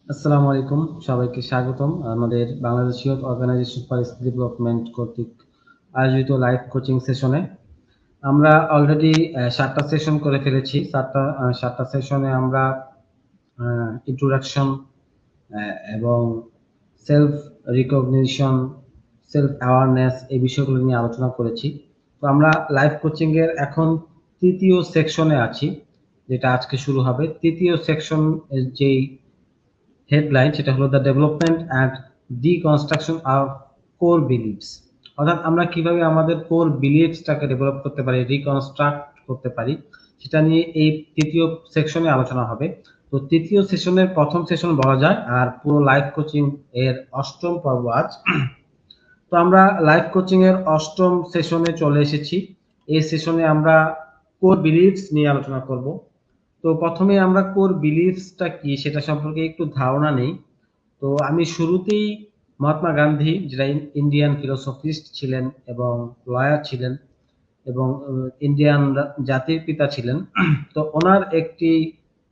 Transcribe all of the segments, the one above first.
আসসালামু আলাইকুম, সবাইকে স্বাগতম আমাদের Bangladesh youth organisation for skill development কর্তৃক আয়োজিত লাইভ কোচিং সেশনে। আমরা অলরেডি 7টা সেশন করে ফেলেছি। 7টা সেশনে আমরা ইন্ট্রোডাকশন এবং সেলফ রিকগনিশন, সেলফ অ্যাওয়ারনেস এই বিষয়গুলো নিয়ে আলোচনা করেছি। তো আমরা লাইভ কোচিং এর এখন তৃতীয় সেকশনে আছি, যেটা আজকে শুরু হবে। তৃতীয় সেকশন এর যেই হেডলাইন সেটা হলো the development and deconstruction of core beliefs. অর্থাৎ আমরা কিভাবে আমাদের কোর বিলিফসটাকে ডেভেলপ করতে পারি, রিকনস্ট্রাক্ট করতে পারি, সেটা নিয়ে এই তৃতীয় সেকশনে আলোচনা হবে। তো তৃতীয় সেশনের প্রথম সেশন বলা যায়, আর পুরো লাইভ কোচিং এর অষ্টম পর্ব আজ। তো আমরা লাইভ কোচিং এর অষ্টম সেশনে চলে এসেছি। এই সেশনে আমরা কোর বিলিফস নিয়ে আলোচনা করব। তো প্রথমে আমরা কোর বিলিফসটা কি সেটা সম্পর্কে একটু ধারণা নেই। তো আমি শুরুতেই মহাত্মা গান্ধী, যেটা ইন্ডিয়ান ফিলোসফিস্ট ছিলেন এবং লয়ার ছিলেন এবং ইন্ডিয়ান জাতির পিতা ছিলেন, তো ওনার একটি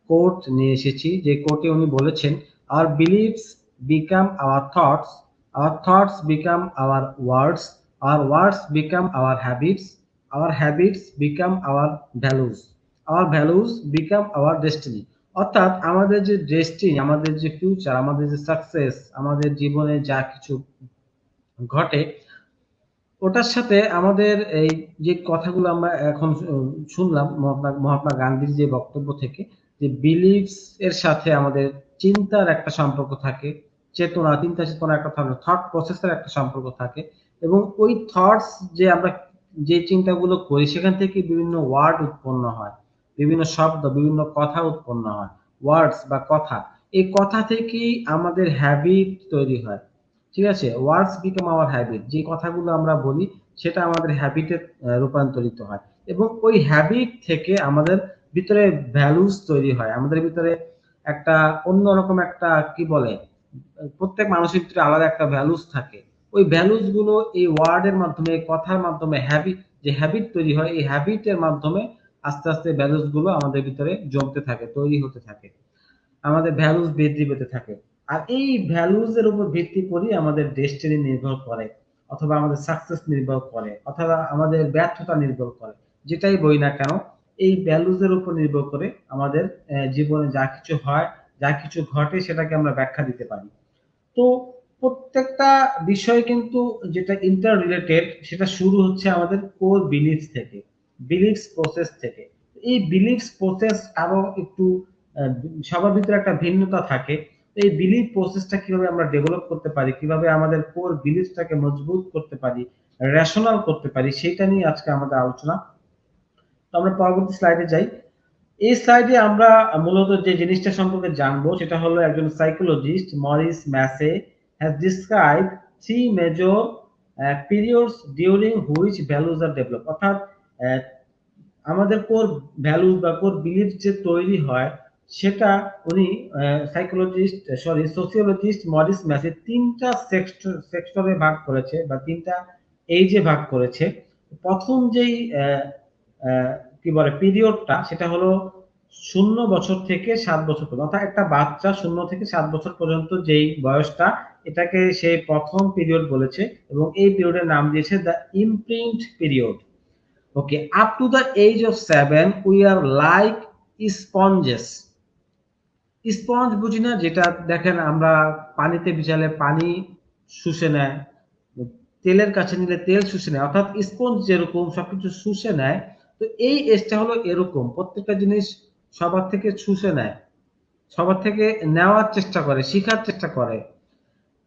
কোট নিয়ে এসেছি, যে কোটে উনি বলেছেন, our beliefs become our thoughts become our words become our habits become our values, our values become our destiny. অর্থাৎ আমাদের যে ডেস্টিনি, আমাদের যে ফিউচার, আমাদের যে সাকসেস, আমাদের জীবনে যা কিছু ঘটে, ওটার সাথে আমাদের এই যে কথাগুলো আমরা এখন শুনলাম মহাত্মা গান্ধীর যে বক্তব্য থেকে, যে বিলিভস এর সাথে আমাদের চিন্তার একটা সম্পর্ক থাকে, চিন্তা চেতনা একটা থাকে, থট প্রসেসের একটা সম্পর্ক থাকে। এবং ওই থটস, যে আমরা যে চিন্তাগুলো করি, সেখান থেকে বিভিন্ন ওয়ার্ড উৎপন্ন হয়, বিভিন্ন শব্দ, বিভিন্ন কথা উৎপন্ন হয়, ওয়ার্ডস বা কথা। এই কথা থেকেই আমাদের হ্যাবিট তৈরি হয়। ঠিক আছে, ওয়ার্ডস বিকাম আওয়ার হ্যাবিট, যে কথাগুলো আমরা বলি সেটা আমাদের হ্যাবিটে রূপান্তরিত হয়। এবং ওই হ্যাবিট থেকে আমাদের ভিতরে ভ্যালুস তৈরি হয়, আমাদের ভিতরে একটা অন্যরকম একটা কি বলে, প্রত্যেক মানুষের ভিতরে আলাদা একটা ভ্যালুস থাকে। ওই ভ্যালুস গুলো এই ওয়ার্ডের মাধ্যমে, কথার মাধ্যমে, যে হ্যাবিট তৈরি হয়, এই হ্যাবিটের মাধ্যমে আস্তে আস্তে ভ্যালুস গুলো আমাদের ভিতরে জমতে থাকে, তৈরি হতে থাকে, আমাদের ভ্যালুস বৃদ্ধি পেতে থাকে। আর এই ভ্যালুস এর উপর ভিত্তি করে আমাদের ডেস্টিনি নির্ভর করে, অথবা আমাদের সাকসেস নির্ভর করে, অথবা আমাদের ব্যর্থতা নির্ভর করে। যেটাই বলি না কেন, এই ভ্যালুস এর উপর নির্ভর করে আমাদের জীবনে যা কিছু হয়, যা কিছু ঘটে, সেটাকে আমরা ব্যাখ্যা দিতে পারি। তো প্রত্যেকটা বিষয় কিন্তু যেটা ইন্টার রিলেটেড, সেটা শুরু হচ্ছে আমাদের কোর বিলিফস থেকে, বিলিফস প্রসেস থেকে। এই বিলিফস প্রসেস আরো একটু সবার ভিতরে একটা ভিন্নতা থাকে। এই বিলিফ প্রসেসটা কিভাবে আমরা ডেভেলপ করতে পারি, কিভাবে আমাদের কোর বিলিফসটাকে মজবুত করতে পারি, রেশনাল করতে পারি, সেটা নিয়ে আজকে আমাদের আলোচনা। তো আমরা পরবর্তী স্লাইডে যাই। এই স্লাইডে আমরা মূলত যে জিনিসটা সম্পর্কে জানবো, সেটা হলো একজন psychologist Morris Massey has describe three major periods during which values are develop. অর্থাৎ আহ, আমাদের কোর ভ্যালুজ বা কোর বিলিফ যে তৈরি হয়, সেটা উনি সোসিওলজিস্ট মরিস ম্যাসে তিনটা সেক্টরে ভাগ করেছে, বা তিনটা এইজে ভাগ করেছে। প্রথম যেই আহ, কি বলে পিরিয়ডটা, সেটা হলো 0 বছর থেকে 7 বছর পর্যন্ত। অর্থাৎ একটা বাচ্চা 0 থেকে 7 বছর পর্যন্ত যেই বয়সটা, এটাকে সে প্রথম পিরিয়ড বলেছে, এবং এই পিরিয়ডের নাম দিয়েছে the imprint period. Okay, up to the age of 7 we are like sponges. Sponge বুঝি না, যেটা দেখেন আমরা পানিতে ভিজালে পানি শুষে নেয়, তেলের কাছে নিলে তেল শুষে নেয়, অর্থাৎ স্পঞ্জ যেরকম সবকিছু শুষে নেয়। তো এই এজটা হলো এরকম, প্রত্যেকটা জিনিস সবার থেকে শুষে নেয়, সবার থেকে নেওয়ার চেষ্টা করে, শিখার চেষ্টা করে।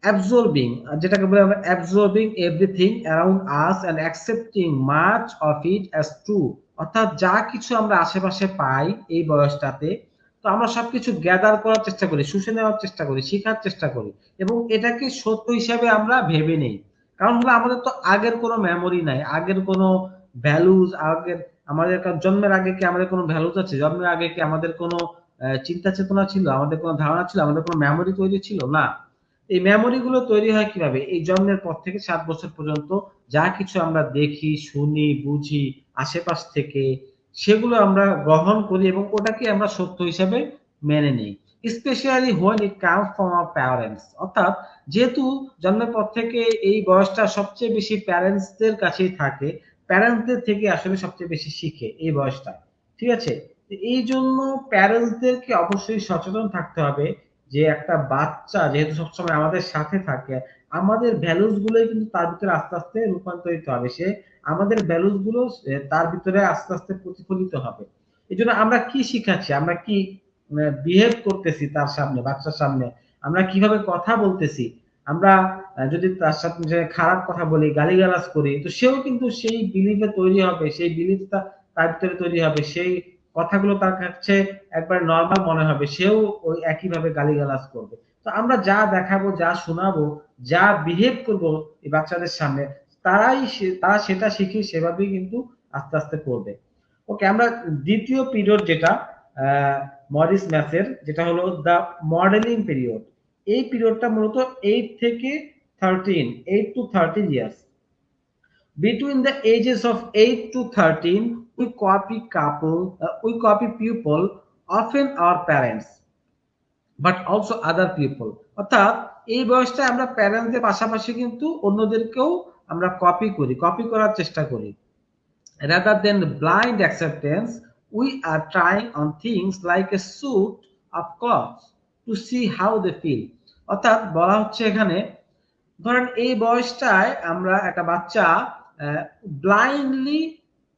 অ্যাবজর্বিং, যেটাকে বলে আমরা absorbing everything around us and accepting much of it as true. অর্থাৎ যা কিছু আমরা আশেপাশে পাই এই বয়সটাতে, তো আমরা সবকিছু গ্যাদার করার চেষ্টা করি, শুষে নেওয়ার চেষ্টা করি, শিখার চেষ্টা করি, এবং এটাকে সত্য হিসাবে আমরা ভেবে নেই। কারণ হলো আমাদের তো আগের কোনো মেমোরি নাই, আগের কোনো ভ্যালুজ, আগের আমাদের জন্মের আগে কি আমাদের কোনো ভ্যালুজ আছে? জন্মের আগে কি আমাদের কোনো চিন্তা চেতনা ছিল, আমাদের কোনো ধারণা ছিল, আমাদের কোনো মেমোরি তৈরি ছিল না। এই মেমোরি গুলো তৈরি হয় কিভাবে? এই জন্মের পর থেকে 7 বছর পর্যন্ত যা কিছু আমরা দেখি, শুনি, বুঝি আশেপাশ থেকে, সেগুলো আমরা গ্রহণ করি এবং ওটাকে আমরা সত্য হিসাবে মেনে নেই, specially when it comes from our parents. অর্থাৎ যেহেতু জন্মের পর থেকে এই বয়সটা সবচেয়ে বেশি প্যারেন্টসদের কাছেই থাকে, প্যারেন্টসদের থেকে আসলে সবচেয়ে বেশি শিখে এই বয়সটা, ঠিক আছে? এই জন্য প্যারেন্টসদেরকে অবশ্যই সচেতন থাকতে হবে যে একটা বাচ্চা যেহেতু সবসময় আমাদের সাথে থাকে, আমাদের ভ্যালুস গুলোই কিন্তু তার ভিতরে আস্তে আস্তে রূপান্তরিত হবে, সে আমাদের ভ্যালুস গুলো তার ভিতরে আস্তে আস্তে প্রতিফলিত হবে। এই জন্য আমরা কি শিখাচ্ছি, আমরা কি বিহেভ করতেছি তার সামনে, বাচ্চার সামনে, আমরা কিভাবে কথা বলতেছি, আমরা যদি তার সাথে খারাপ কথা বলি, গালিগালাজ করি, তো সেও কিন্তু সেই বিলিফে তৈরি হবে, সেই বিলিফটা তার ভিতরে তৈরি হবে, সেই কথাগুলো তার কাছে একবার নর্মাল মনে হবে, সেও ওই একইভাবে গালিগালাজ করবে। তো আমরা যা দেখাবো, যা শোনাবো, যা বিহেভ করব এই বাচ্চাদের সামনে, তারা সেটা শিখে সেভাবেই কিন্তু আস্তে আস্তে করবে। ওকে, আমরা দ্বিতীয় পিরিয়ড যেটা মরিস ম্যাথের, যেটা হলো দ্য মডেলিং পিরিয়ড। এই পিরিয়ডটা মূলত 8 থেকে 13, 8 to 13 years. Between the ages of 8 to 13, we copy people, often our parents, but also other people. অর্থাৎ এই বয়সটা আমরা প্যারেন্টসদের পাশাপাশি কিন্তু অন্যদেরকেও আমরা কপি করার চেষ্টা করি। Rather than blind acceptance, we are trying on things like a suit of clothes to see how they feel. অর্থাৎ বলা হচ্ছে এখানে, ধরেন এই বয়সটায় আমরা একটা বাচ্চা ব্লাইন্ডলি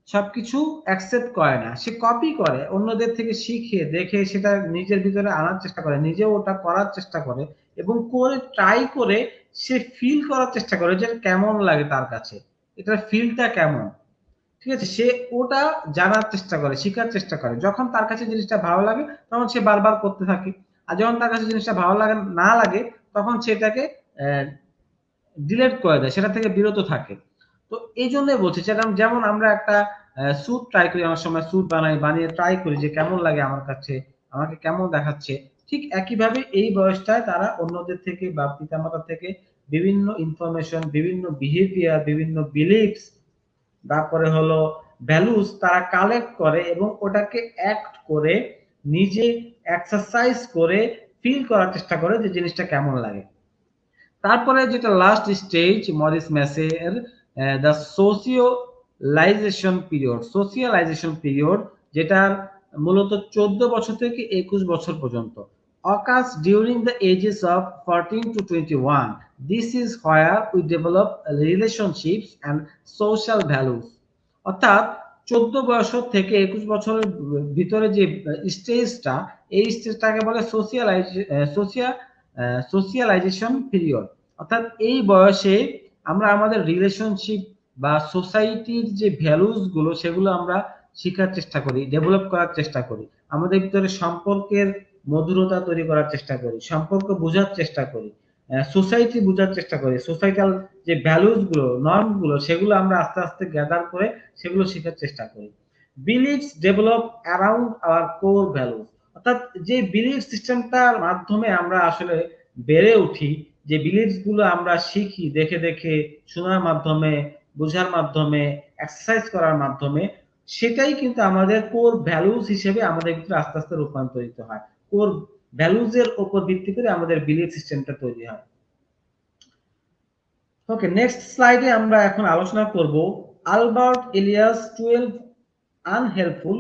সবকিছু অ্যাকসেপ্ট করে না, সে কপি করে, অন্যদের থেকে শিখে দেখে সেটা নিজের ভিতরে আনার চেষ্টা করে, নিজেও ওটা করার চেষ্টা করে, এবং করে ট্রাই করে সে ফিল করার চেষ্টা করে যে কেমন লাগে তার কাছে, এটার ফিলটা কেমন, ঠিক আছে? সে ওটা জানার চেষ্টা করে, শিখার চেষ্টা করে। যখন তার কাছে জিনিসটা ভালো লাগে তখন সে বারবার করতে থাকে, আর যখন তার কাছে জিনিসটা ভালো লাগে না লাগে তখন সেটাকে ডিলেট করে দেয়, সেটা থেকে বিরত থাকে। তো এই জন্যই বলছি, যেমন আমরা একটা স্যুট ট্রাই করি, অনেক সময় স্যুট বানিয়ে ট্রাই করি যে কেমন লাগে আমার কাছে, আমাকে কেমন দেখাচ্ছে, ঠিক একইভাবে এই বয়সটায় তারা অন্যদের থেকে বা পিতামাতা থেকে বিভিন্ন ইনফরমেশন, বিভিন্ন বিহেভিয়ার, বিভিন্ন বিলিফস, তারপরে হলো ভ্যালুস তারা কালেক্ট করে এবং ওটাকে অ্যাক্ট করে, নিজে এক্সারসাইজ করে ফিল করার চেষ্টা করে যে জিনিসটা কেমন লাগে। তারপরে যেটা লাস্ট স্টেজ মরিস ম্যাসের, দ্য সোশিয়ালাইজেশন পিরিয়ড, যেটার মূলত 14 বছর থেকে 21 বছর পর্যন্ত, occurs during the ages of 14 to 21. This is where we develop relationships and social values. অর্থাৎ 14 বছর থেকে 21 বছরের ভিতরে যে স্টেজটা, এই স্টেজটাকে বলে সোশিয়ালাইজেশন পিরিয়ড। অর্থাৎ এই বয়সে আমরা আমাদের রিলেশনশিপ বা সোসাইটির যে ভ্যালুস গুলো সেগুলো আমরা শিখার চেষ্টা করি, ডেভেলপ করার চেষ্টা করি, আমাদের ভিতরে সম্পর্কের মধুরতা তৈরি করার চেষ্টা করি, সম্পর্ক বোঝার চেষ্টা করি, সোসাইটি বোঝার চেষ্টা করি, সোসাইটাল যে ভ্যালুস গুলো, নর্ম গুলো, সেগুলো আমরা আস্তে আস্তে গ্যাদার করে সেগুলো শেখার চেষ্টা করি। Beliefs develop around our core values. অর্থাৎ যে বিলিফ সিস্টেমটার মাধ্যমে আমরা আসলে বেড়ে উঠি, যে বিলিফস গুলো আমরা শিখি দেখে দেখে, শোনার মাধ্যমে, বোঝার মাধ্যমে, এক্সারসাইজ করার মাধ্যমে, সেটাই কিন্তু আমাদের কোর ভ্যালুস হিসেবে আমাদের ভিতরে আস্তে আস্তে রূপান্তরিত হয়। কোর ভ্যালুজ এর উপর ভিত্তি করে আমাদের বিলিফ সিস্টেমটা তৈরি হয়। ওকে, নেক্সট স্লাইডে আমরা এখন আলোচনা করব Albert Ellis 12 unhelpful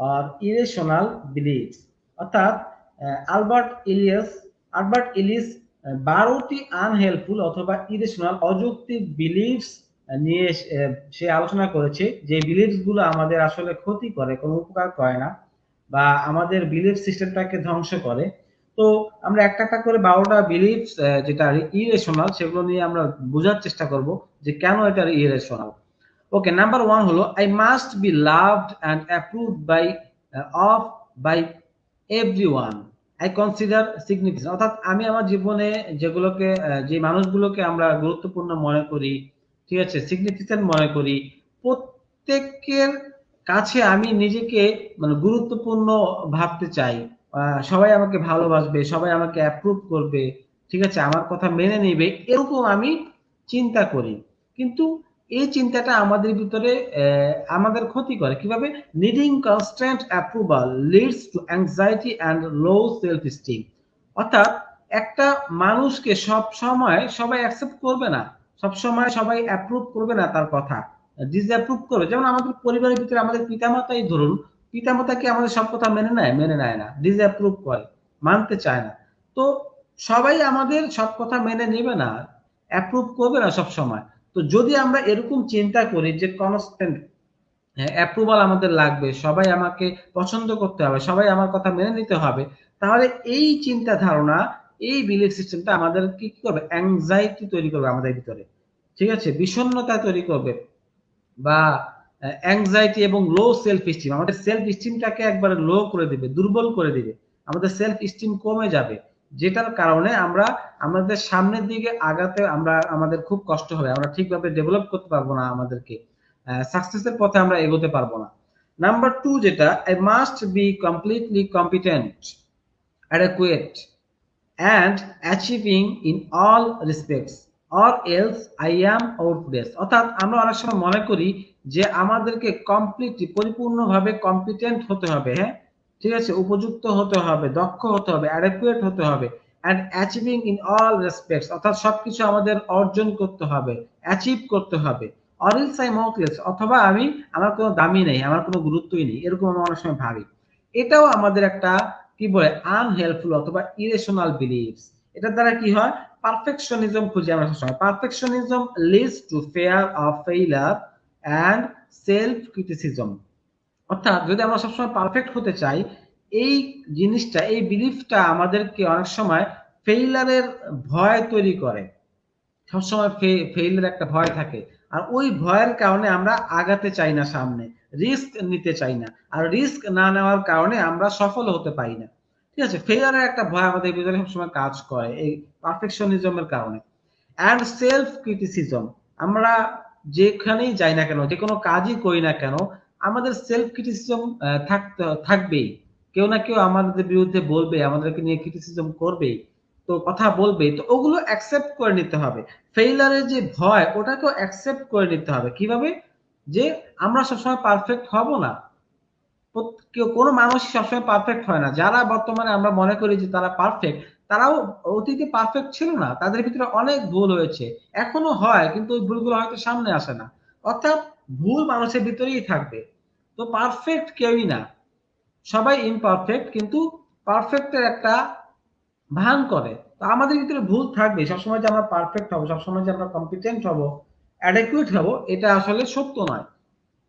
or irrational beliefs. অর্থাৎ আলবার্ট এলিস 12টি আনহেল্পফুল অথবা ইরেশনাল অযৌক্তিক বিলিফস নিয়ে সে আলোচনা করেছে, যে বিলিফস গুলো আমাদের আসলে ক্ষতি করে, কোনো উপকার করে না, বা আমাদের বিলিফ সিস্টেমটাকে ধ্বংস করে। তো আমরা একটা একটা করে 12টা বিলিফস যেটা ইরেশনাল সেগুলো নিয়ে আমরা বোঝার চেষ্টা করব যে কেন এটা ইরেশনাল। ওকে, নাম্বার 1 হলো I must be loved and approved by everyone I consider significant. অর্থাৎ আমি আমার জীবনে যেগুলোকে, যে মানুষগুলোকে আমরা গুরুত্বপূর্ণ মনে করি, ঠিক আছে, সিগনিফিকেন্ট মনে করি, প্রত্যেকের কাছে আমি নিজেকে মানে গুরুত্বপূর্ণ ভাবতে চাই। সবাই আমাকে ভালোবাসবে, সবাই আমাকে অ্যাপ্রুভ করবে, ঠিক আছে, আমার কথা মেনে নেবে, এরকম আমি চিন্তা করি। কিন্তু এই চিন্তাটা আমাদের ভিতরে আমাদের ক্ষতি করে কিভাবে? Needing constant approval leads to anxiety and low self esteem. অর্থাৎ একটা মানুষকে সব সময় সবাই অ্যাকসেপ্ট করবে না, সব সময় সবাই অ্যাপ্রুভ করবে না তার কথা, ডিসঅ্যাপ্রুভ করবে। যেমন আমাদের পরিবারের ভিতরে আমাদের পিতামাতাই ধরুন, পিতামাতা কি আমাদের সব কথা মেনে নেয়? মেনে নেয় না, ডিসঅ্যাপ্রুভ করে, মানতে চায় না। তো সবাই আমাদের সব কথা মেনে নেবে না, অ্যাপ্রুভ করবে না সব সময়। তো যদি আমরা এরকম চিন্তা করি যে কনস্ট্যান্ট অ্যাপ্রুভাল আমাদের লাগবে, সবাই আমাকে পছন্দ করতে হবে, সবাই আমার কথা মেনে নিতে হবে, তাহলে এই চিন্তা ধারণা, এই বিলিফ সিস্টেমটা আমাদের কি করবে? অ্যাংজাইটি তৈরি করবে আমাদের ভিতরে, ঠিক আছে, বিষণ্ণতা তৈরি করবে, বা অ্যাংজাইটি এবং লো সেলফ স্টিম, আমাদের সেলফ স্টিমটাকে একবারে লো করে দিবে, দুর্বল করে দিবে, আমাদের সেলফ স্টিম কমে যাবে, যেটার কারণে আমরা আমাদের সামনের দিকে আগাতে আমাদের খুব কষ্ট হবে, আমরা ঠিকভাবে ডেভেলপ করতে পারবো না, আমাদেরকে সাকসেসের পথে আমরা এগোতে পারবো না। নাম্বার 2 যেটা, I must B completely competent, অ্যাডেকুয়েট and achieving in all respects or else I am outless। অর্থাৎ আমরা অনেক সময় মনে করি যে আমাদেরকে কমপ্লিটলি পরিপূর্ণভাবে কম্পিটেন্ট হতে হবে, হ্যাঁ, ঠিক আছে, উপযুক্ত হতে হবে, দক্ষ হতে হবে, অ্যাডেকুয়েট হতে হবে, and achieving in all respects অর্থাৎ সবকিছু আমাদের অর্জন করতে হবে, অ্যাচিভ করতে হবে, or else I am outless অথবা আমার কোনো দামই নেই, আমার কোনো গুরুত্বই নেই, এরকম আমরা অনেক সময় ভাবি। এটাও আমাদের একটা কি বলে আনহেল্পফুল অথবা ইরেশনাল বিলিভস। এটার দ্বারা কি হয়? পারফেকশনিজম খুঁজি আমরা সবসময়। Perfectionism leads to fear of failure and self criticism. অর্থাৎ যদি আমরা সবসময় পারফেক্ট হতে চাই, এই জিনিসটা, এই বিলিফটা আমাদেরকে অনেক সময় ফেইলারের ভয় তৈরি করে। সবসময় ফেইলের একটা ভয় থাকে, আর ওই ভয়ের কারণে আমরা আগাতে চাই না সামনে, রিস্ক নিতে চাই না, আর রিস্ক না নেওয়ার কারণে আমরা সফল হতে পারি না, ঠিক আছে। ফেইলারের একটা ভয় আমাদের ভিতরে সবসময় কাজ করে এই পারফেকশনিজমের কারণে। অ্যান্ড সেলফ ক্রিটিসিজম, আমরা যেখানেই যাই না কেন, যে কোনো কাজই করি না কেন, আমাদের সেলফ ক্রিটিসিজম থাকবেই। কেউ না কেউ আমাদের বিরুদ্ধে বলবে, আমাদেরকে নিয়ে ক্রিটিসিজম করবেই, তো কথা বলবে, তো ওগুলো অ্যাকসেপ্ট করে নিতে হবে। ফেইলারের যে ভয়, ওটাকেও অ্যাকসেপ্ট করে নিতে হবে। কিভাবে? যে আমরা সবসময় পারফেক্ট হব না, কেউ কোনো মানুষই সবসময় পারফেক্ট হয় না। যারা বর্তমানে আমরা মনে করি যে তারা পারফেক্ট, তারাও অতীতে পারফেক্ট ছিল না, তাদের ভিতরে অনেক ভুল হয়েছে, এখনো হয়, কিন্তু ওই ভুলগুলো হয়তো সামনে আসে না। অর্থাৎ ভুল মানুষের ভিতরেই থাকবে, তো পারফেক্ট কেউই না, সবাই ইমপারফেক্ট, কিন্তু পারফেক্টের একটা ভান করে। তো আমাদের ভিতরে ভুল থাকবে, সবসময় যে আমরা পারফেক্ট হবো, সবসময় যে আমরা কম্পিটেন্ট হবো, অ্যাডেকুয়েট হবো, এটা আসলে সত্য নয়,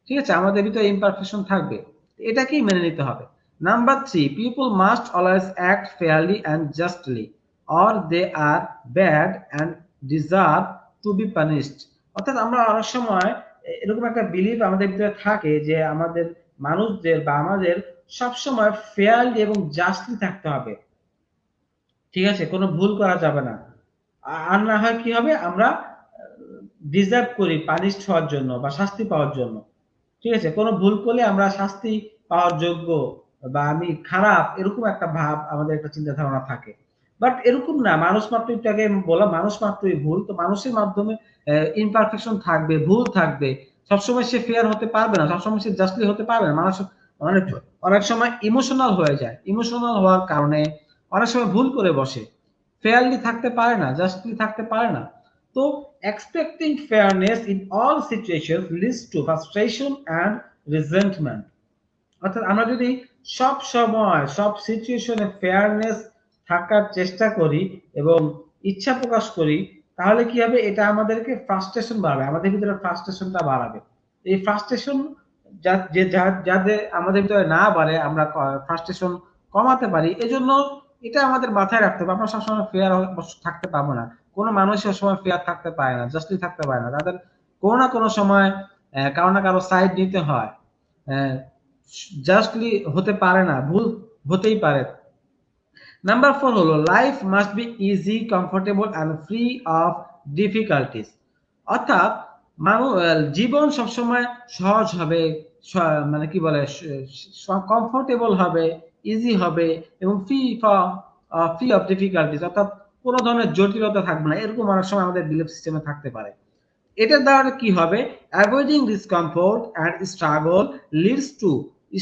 ঠিক আছে, আমাদের ভিতরে ইমপারফেকশন থাকবে, এটাকেই মেনে নিতে হবে। Number 3, people must always act fairly and justly or they are bad and deserve to be punished. অর্থাৎ আমরা অনেক সময় এরকম একটা বিলিভ আমাদের ভিতরে থাকে যে আমাদের মানুষদের বা আমাদের সবসময় ফেয়ারলি এবং জাস্টলি থাকতে হবে, ঠিক আছে, কোনো ভুল করা যাবে না। আর না হয় কি হবে, আমরা ডিজার্ভ করি পানিশড হওয়ার জন্য বা শাস্তি পাওয়ার জন্য, ঠিক আছে, কোনো ভুল করলে আমরা শাস্তি পাওয়ার যোগ্য, বা আমি খারাপ, এরকম একটা ভাব, আমাদের একটা চিন্তা ধারণা থাকে। বাট এরকম না, মানুষ মাত্রই, একটু আগে বললাম, মানুষ মাত্রই ভুল, তো মানুষের মাধ্যমে ইমপারফেকশন থাকবে, ভুল থাকবে, সবসময় সে ফেয়ার হতে পারবে না, সবসময় সে জাস্টলি হতে পারবে না। মানুষ অনেক অনেক সময় ইমোশনাল হয়ে যায়, ইমোশনাল হওয়ার কারণে অনেক সময় ভুল করে বসে, ফেয়ারলি থাকতে পারে না, জাস্টলি থাকতে পারে না। তো expecting fairness in all situations leads to frustration and resentment। অর্থাৎ আমরা যদি সব সময় সব সিচুয়েশনে ফেয়ারনেস থাকার চেষ্টা করি এবং ইচ্ছা প্রকাশ করি, তাহলে কি হবে? এটা আমাদেরকে ফ্রাস্ট্রেশন বাড়াবে, আমাদের ভিতরে ফ্রাস্ট্রেশনটা বাড়াবে। এই ফ্রাস্ট্রেশন যাতে আমাদের ভিতরে না বাড়ে, আমরা ফ্রাস্ট্রেশন কমাতে পারি, এজন্য এটা আমাদের মাথায় রাখতে হবে। আমরা সবসময় ফেয়ার থাকতে পারবো না, কোনো মানুষ সবসময় ফেয়ার থাকতে পারে না, জাস্টলি থাকতে পারে না, তাদের কোনো না কোনো সময় কারো না কারো সাইড নিতে হয়, জাস্টলি হতে পারে না, ভুল হতেই পারে। নাম্বার 4 হলো life must be easy, comfortable and free of difficulties. অর্থাৎ জীবন সবসময় সহজ হবে, মানে কি বলে, কমফোর্টেবল হবে, ইজি হবে, এবং ফ্রি অফ ডিফিকাল্টিস, অর্থাৎ কোনো ধরনের জটিলতা থাকবে না, এরকম অনেক সময় আমাদের বিলিফ সিস্টেমে থাকতে পারে। এটার দ্বারা কি হবে, avoiding discomfort and struggle leads to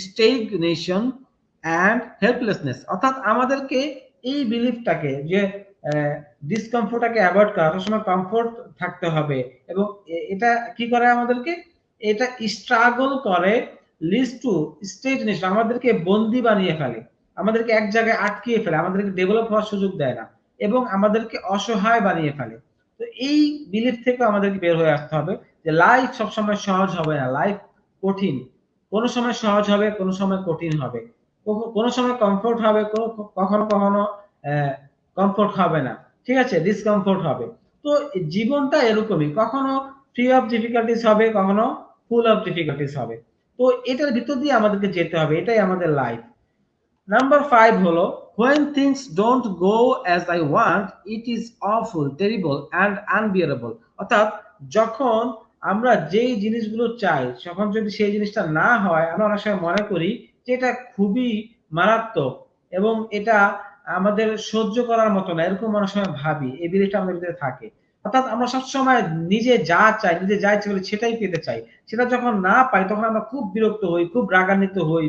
stagnation and helplessness. অর্থাৎ আমাদেরকে এই বিলিফটাকে যে ডিসকমফোর্টটাকে অ্যাভয়েড করা, সবসময় কমফোর্ট থাকতে হবে, এবং এটা কি করে আমাদেরকে, এটা স্ট্রাগল করে, লিডস টু স্টেগনেশন, আমাদেরকে বন্দি বানিয়ে ফেলে, আমাদেরকে এক জায়গায় আটকিয়ে ফেলে, আমাদেরকে ডেভেলপ হওয়ার সুযোগ দেয় না, এবং আমাদেরকে অসহায় বানিয়ে ফেলে। তো এই বিলিফ থেকে আমাদেরকে বের হয়ে আসতে হবে যে লাইফ সবসময় সহজ হবে না, লাইফ কঠিন, কোনো সময় সহজ হবে, কোনো সময় কঠিন হবে, কোনো সময় কমফোর্ট হবে, কখনো কখনো কমফোর্ট হবে না, ঠিক আছে, ডিসকমফোর্ট হবে। তো জীবনটা এরকমই, কখনো ফ্রি অফ ডিফিকাল্টিস হবে, কখনো ফুল অফ ডিফিকাল্টিস হবে। তো এটার ভিতর দিয়ে আমাদেরকে যেতে হবে, এটাই আমাদের লাইফ। নাম্বার 5 হলো, when things don't go as I want it is awful, terrible and unbearable। অর্থাৎ যখন আমরা যেই জিনিসগুলো চাই, তখন যদি সেই জিনিসটা না হয়, আমরা অনেক সময় মনে করি যে এটা খুবই মারাত্মক এবং এটা আমাদের সহ্য করার মতো না, এরকম অনেক সময় ভাবি, এই বিলিফটা আমাদের ভিতরে থাকে। অর্থাৎ আমরা সবসময় নিজে যা চাই, নিজে যা ইচ্ছে করি সেটাই পেতে চাই, সেটা যখন না পাই তখন আমরা খুব বিরক্ত হই, খুব রাগান্বিত হই,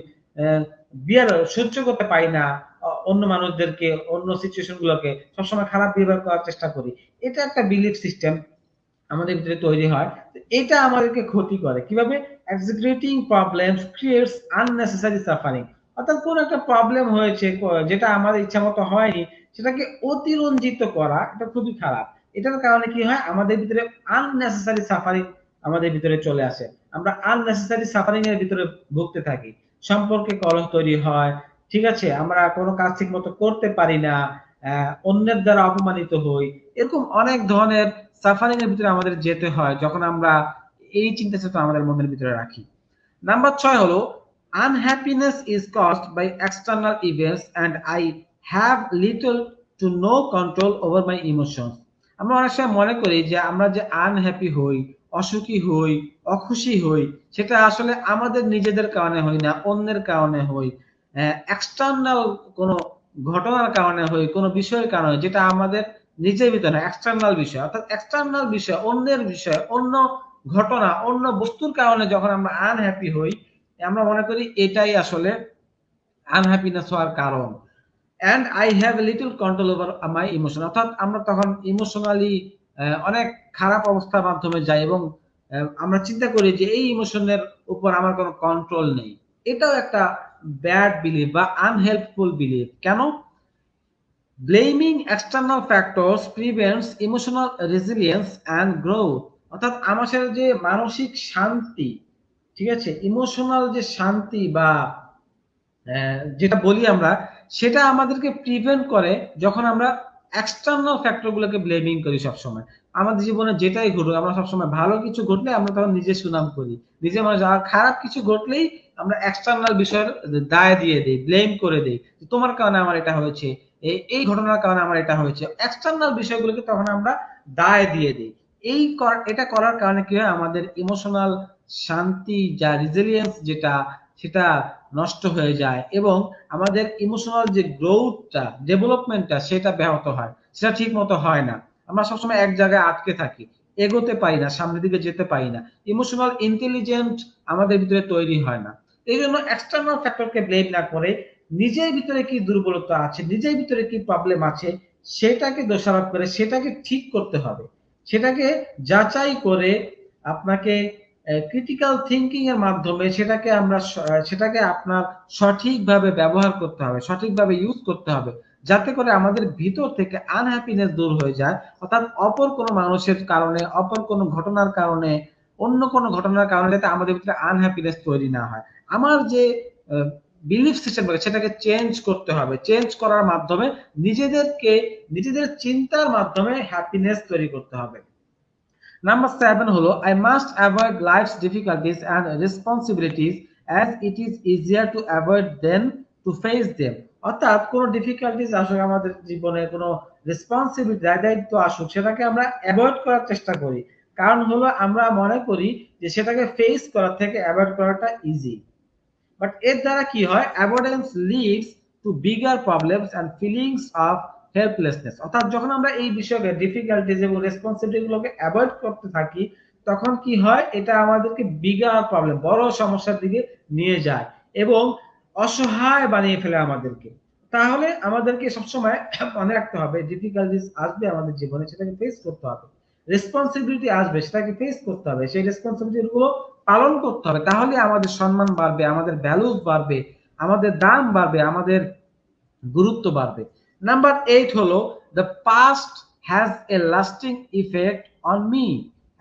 বিয়ার সহ্য করতে পারি না, অন্য মানুষদেরকে, অন্য সিচুয়েশন গুলোকে সবসময় খারাপ ব্যবহার করার চেষ্টা করি। এটা একটা বিলিফ সিস্টেম আমাদের ভিতরে তৈরি হয়। এটা আমাদেরকে ক্ষতি করে কিভাবে, executing problems creates unnecessary suffering. অর্থাৎ কোন একটা প্রবলেম হয়েছে, যেটা আমাদের ইচ্ছা মতো হয়নি, সেটাকে অতিরঞ্জিত করা, এটা খুবই খারাপ। এটার কারণে কি হয়, আমাদের ভিতরে আননেসেসারি সাফারিং আমাদের ভিতরে চলে আসে, আমরা আননেসেসারি সাফারিং এর ভিতরে ভুগতে থাকি, সম্পর্কে কলহ তৈরি হয়, ঠিক আছে, আমরা কোনো কাজ ঠিক মতো করতে পারি না, অন্যের দ্বারা অপমানিত হই, এরকম অনেক ধরনের সাফারিং এর ভিতরে আমাদের যেতে হয় যখন আমরা এই চিন্তা চেতনা আমাদের মনের ভিতরে রাখি। নাম্বার 6 হলো, unhappiness is caused by external events and I have little to no control over my emotions. আমরা অনেক সময় মনে করি যে আমরা যে আনহ্যাপি হই, অসুখী হই, অখুশি হই, সেটা আসলে আমাদের নিজেদের কারণে হই না, অন্যের কারণে হই, এক্সটার্নাল কোনো ঘটনার কারণে হই, কোনো বিষয়ের কারণে, যেটা আমাদের নিজের ভিতরে না, এক্সটার্নাল বিষয়। অর্থাৎ এক্সটার্নাল বিষয়, অন্যের বিষয়, অন্য ঘটনা, অন্য বস্তুর কারণে যখন আমরা আনহ্যাপি হই, আমরা মনে করি এটাই আসলে আনহ্যাপিনেস হওয়ার কারণ। And I have little control over my emotion. অর্থাৎ আমরা তখন ইমোশনালি অনেক খারাপ অবস্থার মাধ্যমে যাই, এবং আমরা চিন্তা করি যে এই ইমোশনের উপর আমার কোনো কন্ট্রোল নেই। এটাও একটা ব্যাড বিলিফ বা আনহেল্পফুল বিলিফ। কেন? Blaming external factors prevents emotional resilience and growth. অর্থাৎ আমাদের যে মানসিক শান্তি, ঠিক আছে, ইমোশনাল যে শান্তি বা যেটা বলি আমরা, সেটা আমাদেরকে প্রিভেন্ট করে যখন আমরা এক্সটার্নাল ফ্যাক্টর গুলোকে ব্লেমিং করি সবসময়। আমাদের জীবনে যেটাই ঘটুক, আমরা সবসময় ভালো কিছু ঘটলে আমরা তখন নিজে সুনাম করি, নিজে মানে যারা খারাপ কিছু ঘটলেই আমরা এক্সটার্নাল বিষয়ের দায় দিয়ে দিই, ব্লেম করে দিই, তোমার কারণে আমার এটা হয়েছে, এই ঘটনার কারণে আমার এটা হয়েছে, এক্সটার্নাল বিষয়গুলোকে তখন আমরা দায় দিয়ে দিই। এটা করার কারণে কি হয়, আমাদের ইমোশনাল শান্তি যা রিজিলিয়েন্স যেটা, সেটা নষ্ট হয়ে যায়, এবং আমাদের ইমোশনাল যে গ্রোথটা, ডেভেলপমেন্টটা, সেটা ব্যাহত হয়, সেটা ঠিক মতো হয় না। আমরা সবসময় এক জায়গায় আটকে থাকি, এগোতে পারি না, সামনের দিকে যেতে পারি না, ইমোশনাল ইন্টেলিজেন্ট আমাদের ভিতরে তৈরি হয় না। এই জন্য এক্সটার্নাল ফ্যাক্টরকে ব্লেম না করে নিজের ভিতরে কি দুর্বলতা আছে, নিজের ভিতরে কি প্রবলেম আছে, সেটাকে দোষারোপ করে সেটাকে ঠিক করতে হবে, সেটাকে যাচাই করে আপনাকে ক্রিটিক্যাল থিঙ্কিং এর মাধ্যমে সেটাকে আপনার সঠিকভাবে ব্যবহার করতে হবে, সঠিকভাবে ইউজ করতে হবে, যাতে করে আমাদের ভিতর থেকে আনহ্যাপিনেস দূর হয়ে যায়। অর্থাৎ অপর কোনো মানুষের কারণে, অপর কোনো ঘটনার কারণে, অন্য কোনো ঘটনার কারণে যাতে আমাদের ভিতরে আনহ্যাপিনেস তৈরি না হয়। আমার যে বিলিফ সিস্টেম সেটাকে চেঞ্জ করতে হবে, চেঞ্জ করার মাধ্যমে নিজেদের চিন্তার মাধ্যমে হ্যাপিনেস তৈরি করতে হবে। নাম্বার 7 হলো, I must avoid life's difficulties and responsibilities as it is easier to avoid than to face them। অর্থাৎ কোন ডিফিকাল্টিজ আসুক আমাদের জীবনে, কোন রেসপন্সিবিলিটি, দায়-দায়িত্ব আসুক, সেটাকে আমরা অ্যাভয়েড করার চেষ্টা করি। কারণ হলো আমরা মনে করি যে সেটাকে ফেস করার থেকে অ্যাভয়েড করাটা ইজি। বাট এর দ্বারা কি হয়, avoidance leads to bigger problems and feelings of helplessness. অর্থাৎ যখন আমরা এই বিষয়কে, ডিফিকাল্টিজ এবং রেসপন্সিবিলিটি গুলোকে অ্যাভয়েড করতে থাকি, তখন কি হয়, এটা আমাদেরকে বিগার প্রবলেম, বড় সমস্যার দিকে নিয়ে যায় এবং অসহায় বানিয়ে ফেলে আমাদেরকে। তাহলে আমাদেরকে সবসময় মনে রাখতে হবে, ডিফিকাল্টিস আসবে আমাদের জীবনে, সেটাকে ফেস করতে হবে। রেসপন্সিবিলিটি আসবে, সেটাকে ফেস করতে হবে। সেই রেসপন্সিবিলিটি গুলো পালন করতে হবে। তাহলে আমাদের সম্মান বাড়বে, আমাদের ভ্যালুস বাড়বে, আমাদের দাম বাড়বে, আমাদের গুরুত্ব বাড়বে। নাম্বার 8 হলো, the past has a lasting effect on me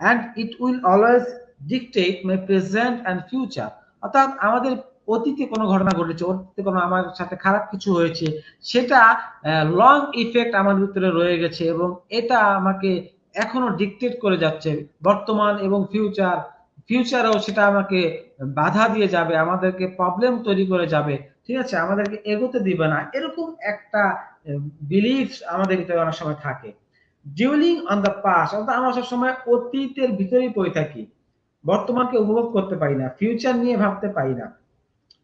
and it will always dictate my present and future। অর্থাৎ আমাদের অতীতে কোনো ঘটনা ঘটেছে, অতীতে কোনো আমার সাথে খারাপ কিছু হয়েছে, সেটা লং ইফেক্ট আমার ভিতরে রয়ে গেছে এবং এটা আমাকে এখনো ডিকটেট করে যাচ্ছে বর্তমান এবং ফিউচারেও সেটা আমাকে বাধা দিয়ে যাবে, আমাদেরকে প্রবলেম তৈরি করে যাবে। ঠিক আছে, আমাদেরকে এগোতে দিবে না, এরকম একটা বিলিফ আমাদের ভিতরে অনেক সময় থাকে। ডিউলিং অন দ্য পাস্ট, অর্থাৎ আমরা সবসময় অতীতের ভিতরেই পড়ে থাকি, বর্তমানকে উপভোগ করতে পারি না, ফিউচার নিয়ে ভাবতে পারি না,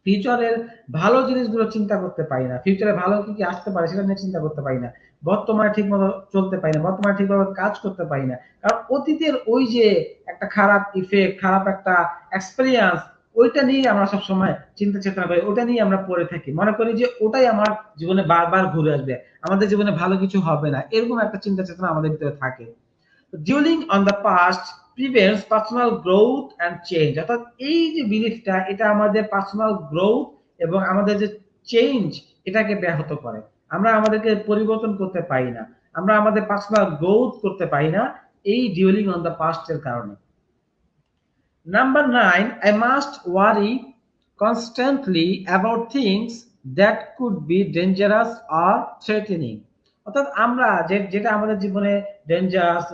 ফিউচারের ভালো জিনিসগুলো চিন্তা করতে পারি না, ফিউচারে ভালো কি কি আসতে পারে সেটা নিয়ে চিন্তা করতে পারি না, বর্তমানে ঠিক মতো চলতে পারি না, বর্তমানে ঠিকভাবে কাজ করতে পারি না। কারণ অতীতের ওই যে একটা খারাপ ইফেক্ট, খারাপ একটা এক্সপেরিয়েন্স, ওইটা নিয়ে আমরা সবসময় চিন্তা চেতনা করি, ওটা নিয়ে আমরা পড়ে থাকি, মনে করি যে ওটাই আমার জীবনে বারবার ঘুরে আসবে, আমাদের জীবনে ভালো কিছু হবে না, এরকম একটা চিন্তা চেতনা আমাদের ভিতরে থাকে। dwelling on the past prevents personal growth and change। অর্থাৎ এই যে বিলিফটা, এটা আমাদের পার্সোনাল গ্রোথ এবং আমাদের যে চেঞ্জ, এটাকে ব্যাহত করে। আমরা আমাদেরকে পরিবর্তন করতে পারি না, আমরা আমাদের পার্সোনাল গ্রোথ করতে পারি না এই ডিউলিং অন দ্য পাস্ট এর কারণে। Number 9, I must worry constantly about things that could be dangerous or threatening। অর্থাৎ আমরা যেটা আমাদের জীবনে ডেঞ্জারাস,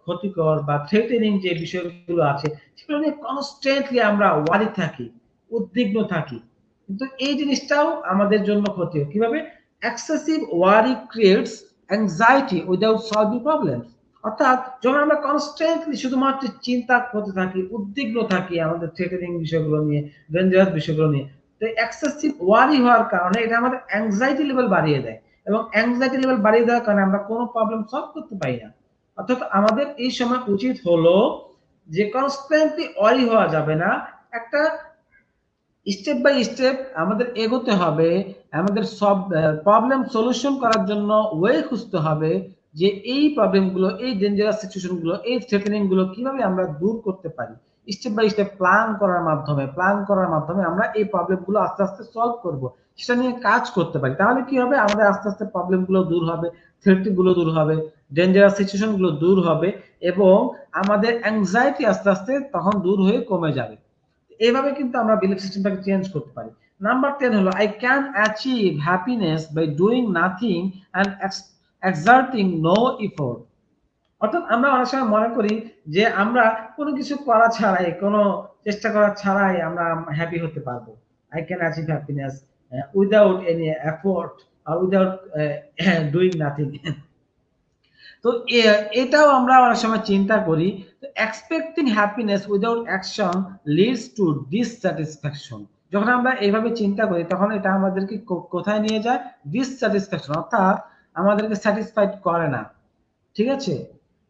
ক্ষতিকর বা থ্রেটেনিং যে বিষয়গুলো আছে, সেগুলো নিয়ে কনস্ট্যান্টলি আমরা ওয়ারি থাকি, উদ্বিগ্ন থাকি। কিন্তু এই জিনিসটাও আমাদের জন্য ক্ষতি। কিভাবে? Excessive worry creates anxiety without solving problems. অর্থাৎ যখন আমরা কনস্ট্যান্টলি শুধুমাত্র চিন্তা করতে থাকি, উদ্বিগ্ন থাকি আমাদের থ্রেটেনিং বিষয়গুলো নিয়ে, ডেঞ্জারাস বিষয়গুলো নিয়ে, তো এক্সেসিভ ওয়ারি হওয়ার কারণে এটা আমাদের অ্যাংজাইটি লেভেল বাড়িয়ে দেয় এবং অ্যাংজাইটি লেভেল বাড়িয়ে দেওয়ার কারণে আমরা কোনো প্রবলেম সলভ করতে পারি না। অর্থাৎ আমাদের এই সময় উচিত হলো যে কনস্ট্যান্টলি ওয়ারি হওয়া যাবে না, একটা স্টেপ বাই স্টেপ আমাদের এগোতে হবে, আমাদের সব প্রবলেম সলিউশন করার জন্য ওয়ে খুঁজতে হবে, যে এই প্রবলেমগুলো, এই ডেঞ্জারাস সিচুয়েশনগুলো, এই থ্রেটেনিংগুলো কিভাবে আমরা দূর করতে পারি। স্টেপ বাই স্টেপ প্ল্যান করার মাধ্যমে আমরা এই প্রবলেমগুলো আস্তে আস্তে সলভ করব, সেটা নিয়ে কাজ করতে পারি। তাহলে কি হবে, আমাদের আস্তে আস্তে প্রবলেমগুলো দূর হবে, থ্রেটগুলো দূর হবে, ডেঞ্জারাস সিচুয়েশনগুলো দূর হবে এবং আমাদের অ্যাংজাইটি আস্তে আস্তে তখন দূর হয়ে কমে যাবে। এভাবে কিন্তু আমরা বিলিফ সিস্টেমটাকে চেঞ্জ করতে পারি। নাম্বার 10 হলো, I can achieve happiness by doing nothing and exerting no effort. অর্থাৎ আমরা অনেক সময় মনে করি যে আমরা কোনো কিছু করা ছাড়াই, কোনো চেষ্টা করা ছাড়াই আমরা হ্যাপি হতে পারবো। I can achieve happiness without any effort or without doing nothing. তো এটাও আমরা অনেক সময় চিন্তা করি। Expecting happiness without action leads to dissatisfaction. যখন আমরা এইভাবে চিন্তা করি তখন এটা আমাদেরকে কোথায় নিয়ে যায়? ডিসস্যাটিসফ্যাকশন, অর্থাৎ আমাদেরকে স্যাটিসফাইড করে না। ঠিক আছে,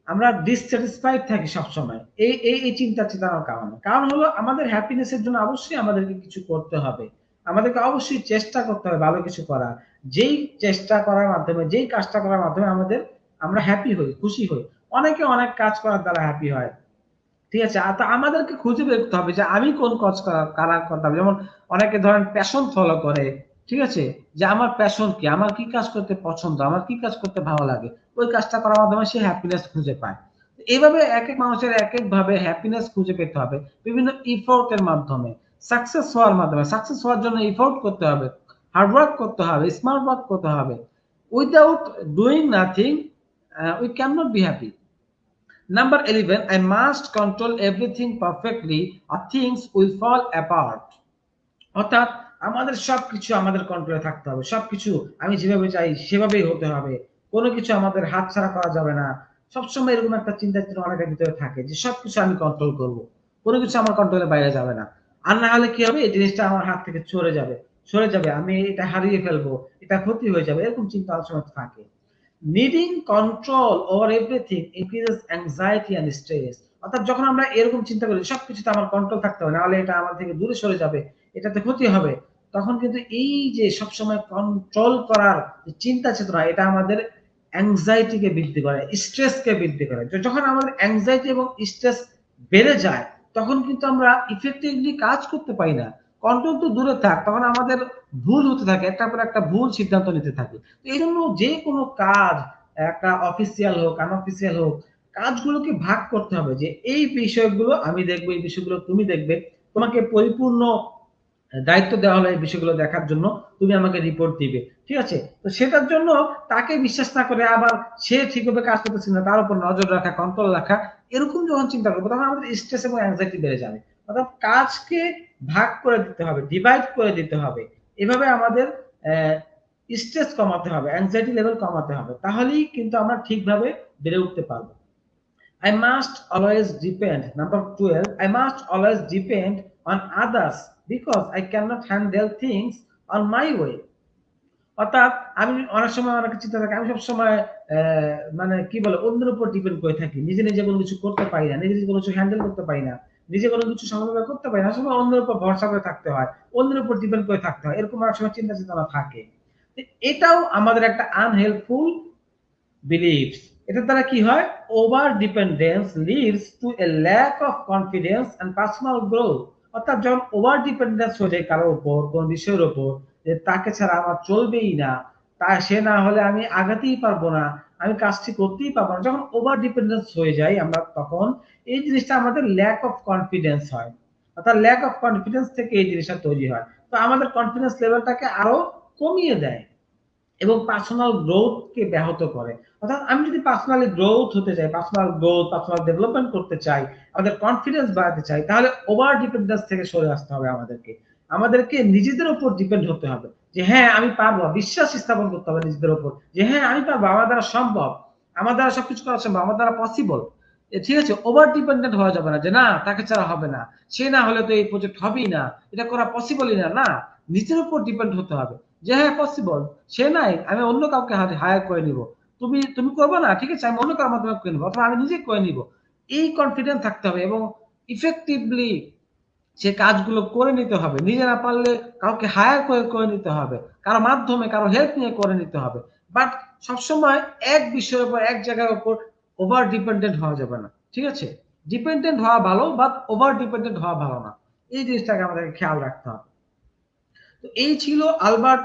আমরা ডিসস্যাটিসফাইড থাকি সবসময় এই এই এই চিন্তা চেতনার কারণে। কারণ হলো আমাদের হ্যাপিনেসের জন্য অবশ্যই আমাদেরকে কিছু করতে হবে, আমাদেরকে অবশ্যই চেষ্টা করতে হবে ভালো কিছু করার। যেই চেষ্টা করার মাধ্যমে, যেই কাজটা করার মাধ্যমে আমরা হ্যাপি হই, খুশি হই। অনেকে অনেক কাজ করার দ্বারা হ্যাপি হয়। ঠিক আছে, তো আমাদেরকে খুঁজে বের করতে হবে যে আমি কোন কাজ করতে হবে। যেমন অনেকে ধরেন প্যাশন ফলো করে, ঠিক আছে, যে আমার প্যাশন কি, আমার কি কাজ করতে পছন্দ, আমার কি কাজ করতে ভালো লাগে, ওই কাজটা করার মাধ্যমে সে হ্যাপিনেস খুঁজে পায়। এইভাবে এক এক মানুষের এক এক ভাবে হ্যাপিনেস খুঁজে পেতে হবে বিভিন্ন ইফোর্টের মাধ্যমে। সাকসেস হওয়ার জন্য ইফোর্ট করতে হবে, হার্ড ওয়ার্ক করতে হবে, স্মার্ট ওয়ার্ক করতে হবে। Without doing nothing we can not be happy. Number 11, I must control everything perfectly or things will fall apart। অর্থাৎ আমাদের সবকিছু আমাদের কন্ট্রোলে থাকতে হবে, সবকিছু আমি যেভাবে চাই সেভাবেই হতে হবে, কোনো কিছু আমাদের হাতছাড়া করা যাবে না। সবসময় এরকম একটা চিন্তা চেতনা অনেকের ভিতরে থাকে যে সবকিছু আমি কন্ট্রোল করব, কোনো কিছু আমার কন্ট্রোলের বাইরে যাবে না। আর না হলে কি হবে, এই জিনিসটা আমার হাত থেকে সরে যাবে, আমি এটা হারিয়ে ফেলবো, এটা ক্ষতি হয়ে যাবে, এরকম চিন্তা অনেক সময় থাকে। Needing control over everything increases anxiety and stress। অর্থাৎ যখন আমরা এরকম চিন্তা করি সবকিছুতে আমার কন্ট্রোল থাকতে হবে, নাহলে এটা আমার থেকে দূরে সরে যাবে, এটাতে ক্ষতি হবে, তখন কিন্তু এই যে সবসময় কন্ট্রোল করার যে চিন্তা চেতনা, এটা আমাদের অ্যাংজাইটিকে বৃদ্ধি করে, স্ট্রেসকে বৃদ্ধি করে। যখন আমাদের অ্যাংজাইটি এবং স্ট্রেস বেড়ে যায়, তখন কিন্তু আমরা ইফেক্টিভলি কাজ করতে পারি না। কন্ট্রোল তো দূরে থাক, তখন আমাদের ভুল হতে থাকে, একটার পর একটা ভুল সিদ্ধান্ত নিতে থাকি। তো এই জন্য যে কোনো কাজ, একটা অফিসিয়াল হোক আনঅফিসিয়াল হোক, কাজগুলোকে ভাগ করতে হবে যে এই বিষয়গুলো আমি দেখবো, এই বিষয়গুলো তুমি দেখবে। তোমাকে পরিপূর্ণ দায়িত্ব দেওয়া হলো এই বিষয়গুলো দেখার জন্য, তুমি আমাকে রিপোর্ট দিবে, ঠিক আছে? তো সেটার জন্য তাকে বিশ্বাস না করে আবার সে ঠিকভাবে কাজ করতেছে না, তার উপর নজর রাখা, কন্ট্রোল রাখা, এরকম যখন চিন্তা করবো তখন আমাদের স্ট্রেস এবং অ্যাংজাইটি বেড়ে যাবে। অর্থাৎ কাজকে ভাগ করে দিতে হবে, ডিভাইড করে দিতে হবে। এভাবে আমাদের স্ট্রেস কমাতে হবে, অ্যাংজাইটি লেভেল কমাতে হবে, তাহলেই কিন্তু আমরা ঠিকভাবে বেড়ে উঠতে পারবো। I must always depend. Number 12, I must always depend on others because I cannot handle things on my way. অর্থাৎ আমি অনেক সময় অনেক চিন্তা থাকে, আমি সবসময় মানে কি বলে অন্যের উপর ডিপেন্ড করে থাকি, নিজে নিজে কোনো কিছু করতে পারি না, নিজে নিজে কোনো কিছু হ্যান্ডেল করতে পারি না, নিজে কোনো কিছু সমাধান করতে পারি না, সময় অন্যের উপর ভরসা করে থাকতে হয়, অন্যের উপর ডিপেন্ড করে থাকতে হয়, এরকম অনেক সময় চিন্তা চেতনা থাকে। এটাও আমাদের একটা আনহেল্পফুল বিলিভস। এটার দ্বারা কি হয়, over dependence leads to a lack of confidence and personal growth. অর্থাৎ যখন ওভার ডিপেন্ডেন্স হয়ে যায় কারোর উপর, কোন বিষয়ের উপর, যে তাকে ছাড়া আমার চলবেই না, তা সে না হলে আমি আগাতেই পারবো না, আমি কাজটি করতেই পারবো না, যখন ওভার ডিপেন্ডেন্স হয়ে যায় আমরা, তখন এই জিনিসটা আমাদের ল্যাক অফ কনফিডেন্স হয়। অর্থাৎ ল্যাক অফ কনফিডেন্স থেকে এই জিনিসটা তৈরি হয়। তো আমাদের কনফিডেন্স লেভেলটাকে আরো কমিয়ে দেয় এবং পার্সোনাল গ্রোথকে ব্যাহত করে। অর্থাৎ আমি যদি পার্সোনালি গ্রোথ হতে চাই, পার্সোনাল ডেভেলপমেন্ট করতে চাই, আমাদের কনফিডেন্স বাড়াতে চাই, তাহলে ওভার ডিপেন্ডেন্স থেকে সরে আসতে হবে আমাদেরকে নিজেদের উপর ডিপেন্ড হতে হবে, যে হ্যাঁ আমি পারবো, বিশ্বাস স্থাপন করতে হবে নিজেদের উপর, যে হ্যাঁ আমি পারবো, আমার দ্বারা সম্ভব, আমার দ্বারা সবকিছু করা সম্ভব, আমার দ্বারা পসিবল। ঠিক আছে, ওভার ডিপেন্ডেন্ট হওয়া যাবে না, যে না তাকে ছাড়া হবে না, সে না হলে তো এই প্রজেক্ট হবেই না, এটা করা পসিবলই না। না, নিজের উপর ডিপেন্ড হতে হবে, যে হ্যাঁ পসিবল, সে নাই, আমি অন্য কাউকে হায়ার করে নিব, তুমি তুমি করবে না, ঠিক আছে, আমি অন্য কারোর মাধ্যমে করে নিবো, অথবা আমি নিজে করে নিব। এই কনফিডেন্স থাকতে হবে এবং ইফেক্টিভলি সে কাজগুলো করে নিতে হবে। নিজে না পারলে কাউকে হায়ার করে করে নিতে হবে, কারো মাধ্যমে, কারো হেল্প নিয়ে করে নিতে হবে। বাট সবসময় এক বিষয়ের উপর, এক জায়গার উপর ওভার ডিপেন্ডেন্ট হওয়া যাবে না, ঠিক আছে? ডিপেন্ডেন্ট হওয়া ভালো, বাট ওভার ডিপেন্ডেন্ট হওয়া ভালো না। এই জিনিসটাকে আমাদেরকে খেয়াল রাখতে হবে। তো এই ছিল আলবার্ট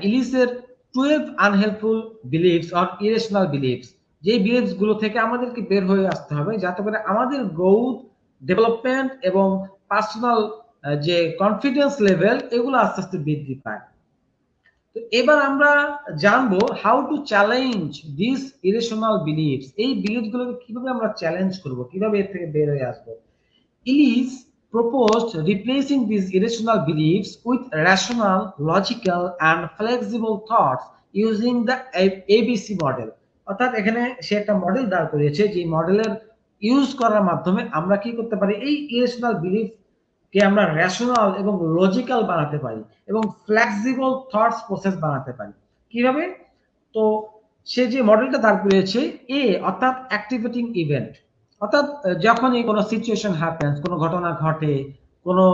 ইলিসের 12 unhelpful beliefs or irrational beliefs. যে বিলিভস গুলো থেকে আমাদেরকে বের হয়ে আসতে হবে, যাতে করে আমাদের গ্রোথ, ডেভেলপমেন্ট এবং পার্সোনাল যে কনফিডেন্স লেভেল, এগুলো আস্তে আস্তে বৃদ্ধি পায়। তো এবার আমরা জানবো how to challenge this irrational believes. এই বিলিভস গুলোকে কিভাবে আমরা চ্যালেঞ্জ করব, কিভাবে এর থেকে বের হয়ে আসবো। Ellis proposed replacing these irrational beliefs with rational, logical, and flexible thoughts using the ABC model. অর্থাৎ এখানে সে একটা মডেল দাঁড় করিয়েছে, যে মডেলের ইউজ করার মাধ্যমে আমরা কি করতে পারি, এই ইরেশনাল বিলিফ কে আমরা রেশনাল এবং লজিক্যাল বানাতে পারি এবং ফ্লেক্সিবল থটস প্রসেস বানাতে পারি। কিভাবে? তো সে যে মডেলটা দাঁড় করিয়েছে, এ অর্থাৎ অ্যাক্টিভেটিং ইভেন্ট, অর্থাৎ যখনই কোনো সিচুয়েশন হ্যাপেন্স, কোনো ঘটনা ঘটে, কোনো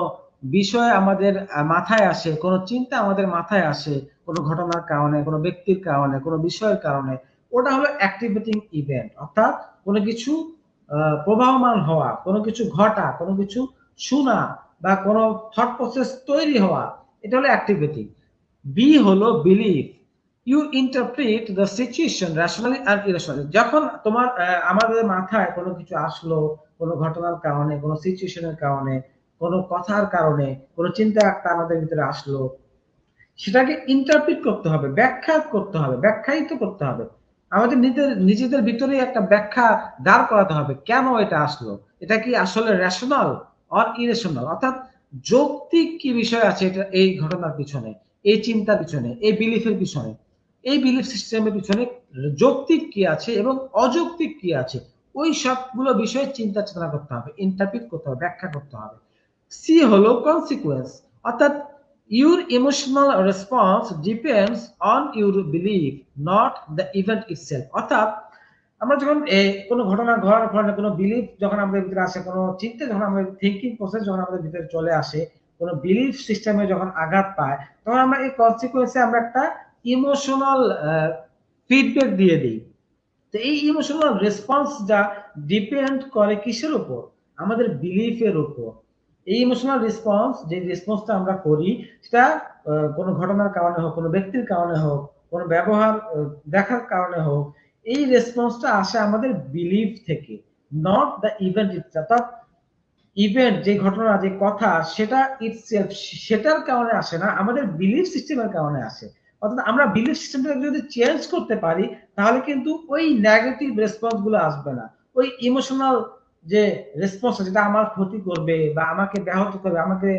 বিষয় আমাদের মাথায় আসে, কোনো চিন্তা আমাদের মাথায় আসে, কোনো ঘটনার কারণে, কোনো ব্যক্তির কারণে, কোনো বিষয়ের কারণে, ওটা হলো অ্যাক্টিভেটিং ইভেন্ট। অর্থাৎ কোনো কিছু প্রবাহমান হওয়া, কোনো কিছু ঘটা, কোনো কিছু শোনা, বা কোনো থট প্রসেস তৈরি হওয়া, এটা হলো অ্যাক্টিভেটিং। বি হলো belief, you interpret the situation rationally and irrationally. যখন তোমার আমাদের মাথায় কোনো কিছু আসলো, কোনো ঘটনার কারণে, কোনো সিচুয়েশনের কারণে, কোনো কথার কারণে, কোনো চিন্তা একটা আমাদের ভিতরে আসলো, সেটাকে ইন্টারপ্রিট করতে হবে, ব্যাখ্যা করতে হবে, ব্যাখ্যায়িত করতে হবে। আমাদের নিজেদের ভিতরে একটা ব্যাখ্যা দাঁড় করাতে হবে, কেন এটা আসলো, এটা কি আসলে রেশনাল অর ইরেশনাল, অর্থাৎ যৌক্তিক কি বিষয় আছে এটা, এই ঘটনার পিছনে, এই চিন্তার পিছনে, এই বিলিফের পিছনে, এই বিলিফ সিস্টেমের পিছনে যৌক্তিক কি আছে এবং অযৌক্তিক কি আছে, ওই সবগুলো বিষয়ে চিন্তা চেতনা করতে হবে, ইন্টারপ্রিট করতে হবে, ব্যাখ্যা করতে হবে। সি হলো কনসিকুয়েন্স, অর্থাৎ your emotional response depends on your belief, not the event itself. অর্থাৎ আমরা যখন কোনো ঘটনা ঘটার ফলে কোনো বিলিফ যখন আমাদের ভিতরে আসে, কোনো চিন্তা যখন আমাদের থিংকিং প্রসেস যখন আমাদের ভিতরে চলে আসে, কোনো বিলিফ সিস্টেমে যখন আঘাত পায়, তখন আমরা এই কনসিকুয়েন্সে আমরা একটা ইমোশনাল ফিডব্যাক দিয়ে দিই। তো এই ইমোশনাল রেসপন্সটা ডিপেন্ড করে কিসের উপর? আমাদের বিলিফের উপর। এই ইমোশনাল রেসপন্স, যে রেসপন্সটা আমরা করি, সেটা কোনো ঘটনার কারণে হোক, কোনো ব্যক্তির কারণে হোক, কোনো ব্যবহার দেখার কারণে হোক, এই রেসপন্সটা আসে আমাদের বিলিফ থেকে, নট দ্য ইভেন্ট ইটসেলফ। অর্থাৎ ইভেন্ট, যে ঘটনা, যে কথা, সেটা ইটসেলফ, সেটার কারণে আসে না, আমাদের বিলিফ সিস্টেমের কারণে আসে। অর্থাৎ আমরা বিলিফ সিস্টেমটাকে যদি চেঞ্জ করতে পারি, তাহলে কিন্তু ওই নেগেটিভ রেসপন্স গুলো আসবে না। ওই ইমোশনাল যে রেসপন্স, যেটা আমার ক্ষতি করবে বা আমাকে ব্যাহত করবে, আমাকে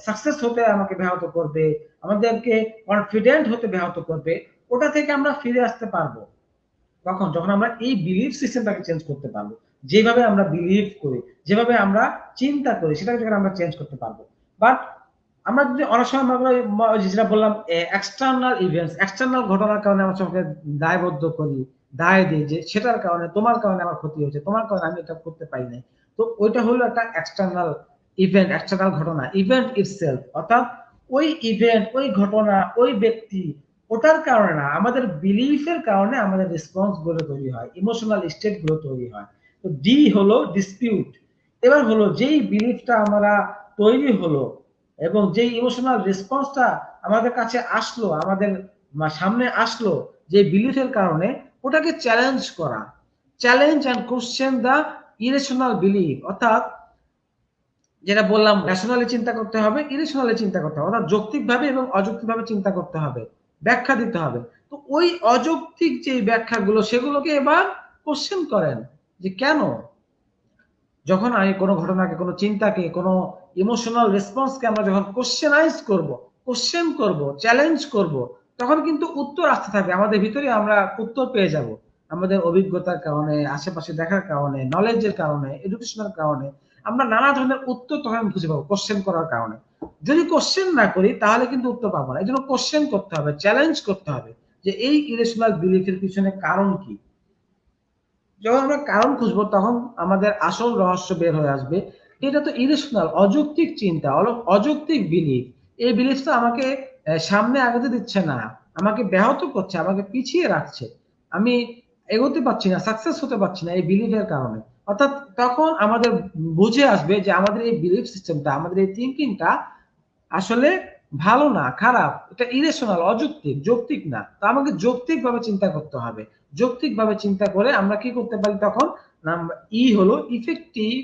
সাকসেস হতে আমাকে ব্যাহত করবে, আমাদেরকে কনফিডেন্ট হতে ব্যাহত করবে, ওটা থেকে আমরা ফিরে আসতে পারবো তখন, যখন আমরা এই বিলিফ সিস্টেমটাকে চেঞ্জ করতে পারবো। যেভাবে আমরা বিলিভ করি, যেভাবে আমরা চিন্তা করি, সেটাকে যখন আমরা চেঞ্জ করতে পারবো। বাট আমরা যদি অনেক সময় যেটা বললাম, এক্সটার্নাল ইভেন্টস, এক্সটার্নাল ঘটনার কারণে আমরা সবকে দায়বদ্ধ করি, দায় দিই যে সেটার কারণে, তোমার কারণে আমার ক্ষতি হয়েছে, তোমার কারণে আমি এটা করতে পারি নাই। তো ওইটা হলো একটা এক্সটার্নাল ইভেন্ট, এক্সটার্নাল ঘটনা, ইভেন্ট ইটসেলফ। অর্থাৎ ওই ইভেন্ট, ওই ঘটনা, ওই ব্যক্তি, ওটার কারণে না, আমাদের বিলিফের কারণে আমাদের রেসপন্স গুলো তৈরি হয়, ইমোশনাল স্টেট গুলো তৈরি হয়। তো ডি হলো ডিসপিউট। এবার হলো যেই বিলিফটা আমরা তৈরি হলো এবং যেই ইমোশনাল রেসপন্সটা আমাদের কাছে আসলো, আমাদের সামনে আসলো, যে বিলিফের কারণে, ওটাকে চ্যালেঞ্জ করা। Challenge and question the irrational belief. অর্থাৎ যেটা বললাম, রেশনালি চিন্তা করতে হবে, ইরেশনালি চিন্তা করতে হবে, অর্থাৎ যৌক্তিকভাবে এবং অযৌক্তিকভাবে চিন্তা করতে হবে, ব্যাখ্যা দিতে হবে। তো ওই অযৌক্তিক যে ব্যাখ্যাগুলো, সেগুলোকে এবার কোশ্চেন করেন যে কেন। যখন আমি কোনো ঘটনাকে, কোনো চিন্তাকে, কোনো ইমোশনাল রেসপন্সকে আমরা যখন কোশ্চেনাইজ করব, কোশ্চেন করব, চ্যালেঞ্জ করব, তখন কিন্তু উত্তর আসতে থাকবে আমাদের ভিতরে, আমরা উত্তর পেয়ে যাব আমাদের অভিজ্ঞতার কারণে, আশেপাশে দেখার কারণে, নলেজের কারণে, এডুকেশনের কারণে। আমরা নানা ধরনের উত্তর তখন খুঁজে পাবো কোশ্চেন করার কারণে। যদি কোশ্চেন না করি, তাহলে কিন্তু উত্তর পাবো না। এই জন্য কোশ্চেন করতে হবে, চ্যালেঞ্জ করতে হবে যে এই ইরেশনাল বিলিফের পিছনে কারণ কি। যখন আমরা কারণ খুঁজবো, তখন আমাদের আসল রহস্য বের হয়ে আসবে। এটা তো ইরেশনাল, অযৌক্তিক চিন্তা, অযৌক্তিক বিলিফ। এই বিলিফটা আমাকে সামনে আগাতে দিচ্ছে না, আমাকে ব্যাহত করছে, আমাকে পিছিয়ে রাখছে, আমি এগোতে পারছি না, সাকসেস হতে পারছি না এই বিলিফের কারণে। অর্থাৎ তখন আমাদের বুঝে আসবে যে আমাদের এই বিলিফ সিস্টেমটা, আমাদের এই থিঙ্কিংটা আসলে ভালো না, খারাপ, এটা ইরেশনাল, অযৌক্তিক, যৌক্তিক না। তো আমাকে যৌক্তিক ভাবে চিন্তা করতে হবে। যৌক্তিক ভাবে চিন্তা করে আমরা কি করতে পারি তখন? ই হলো ইফেক্টিভ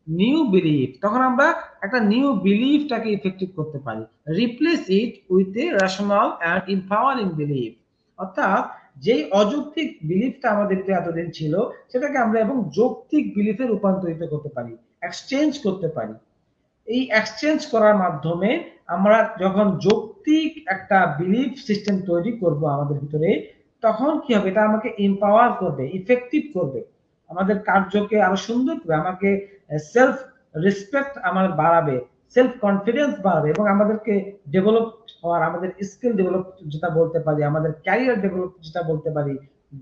নিউ বিলিফ। তখন আমরা একটা নিউ বিলিফটাকে ইফেক্টিভ করতে পারি। Replace it with a rational and empowering belief. অর্থাৎ যেই অযৌক্তিক বিলিফটা আমাদের ভিতরে এতদিন ছিল, সেটাকে আমরা এবং যৌক্তিক বিলিফে রূপান্তরিত করতে পারি, এক্সচেঞ্জ করতে পারি। এই এক্সচেঞ্জ করার মাধ্যমে আমরা যখন যৌক্তিক একটা বিলিফ সিস্টেম তৈরি করব আমাদের ভিতরে, তখন কি হবে? এটা আমাকে এম্পাওয়ার করবে, ইফেক্টিভ করবে, আমাদের কার্যকে আরো সুন্দর করবে, আমাকে সেলফ রেসপেক্ট আমার বাড়াবে, সেলফ কনফিডেন্স বাড়াবে, এবং আমাদেরকে ডেভেলপ হওয়ার, আমাদের স্কিল ডেভেলপ যেটা বলতে পারি, আমাদের ক্যারিয়ার ডেভেলপ যেটা বলতে পারি,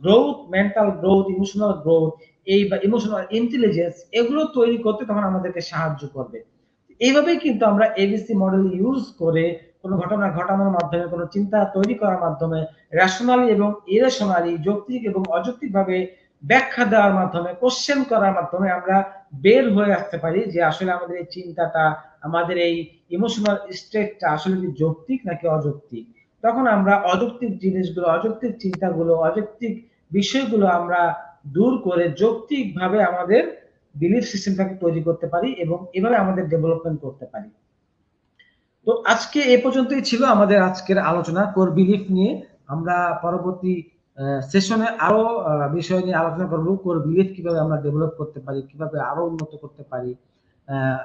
growth, mental growth, emotional growth, এই বা ইমোশনাল ইন্টেলিজেন্স, এগুলো তৈরি করতে তখন আমাদেরকে সাহায্য করবে। এইভাবেই কিন্তু আমরা এবিসি মডেল ইউজ করে কোনো ঘটনা ঘটানোর মাধ্যমে, কোনো চিন্তা তৈরি করার মাধ্যমে, রেশনালি এবং ইরেশনালি, যৌক্তিক এবং অযৌক্তিক ভাবে ব্যাখ্যা দেওয়ার মাধ্যমে, কোশ্চেন করার মাধ্যমে আমরা বের হয়ে আসতে পারি যে আসলে আমাদের এই চিন্তাটা, আমাদের এই ইমোশনাল স্টেটটা আসলে কি যৌক্তিক নাকি অযৌক্তিক। তখন আমরা অযৌক্তিক জিনিসগুলো, অযৌক্তিক চিন্তাগুলো, অযৌক্তিক বিষয়গুলো আমরা দূর করে যৌক্তিক ভাবে আমাদের বিলিফ সিস্টেমটাকে তৈরি করতে পারি এবং এভাবে আমাদের ডেভেলপমেন্ট করতে পারি। তো আজকে এ পর্যন্তই ছিল আমাদের আজকের আলোচনা কোর বিলিফ নিয়ে। আমরা পরবর্তী সেশনে আরো বিষয় নিয়ে আলোচনা করব, কোর বিলিফ কিভাবে আমরা ডেভেলপ করতে পারি, কিভাবে আরো উন্নত করতে পারি,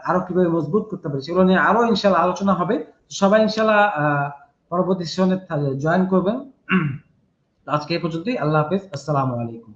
আরো কিভাবে মজবুত করতে পারি, সেগুলো নিয়ে আরো ইনশাল্লাহ আলোচনা হবে। সবাই ইনশাল্লাহ পরবর্তী সেশনে জয়েন করবেন। আজকে এ পর্যন্তই। আল্লাহ হাফেজ, আসসালামু আলাইকুম।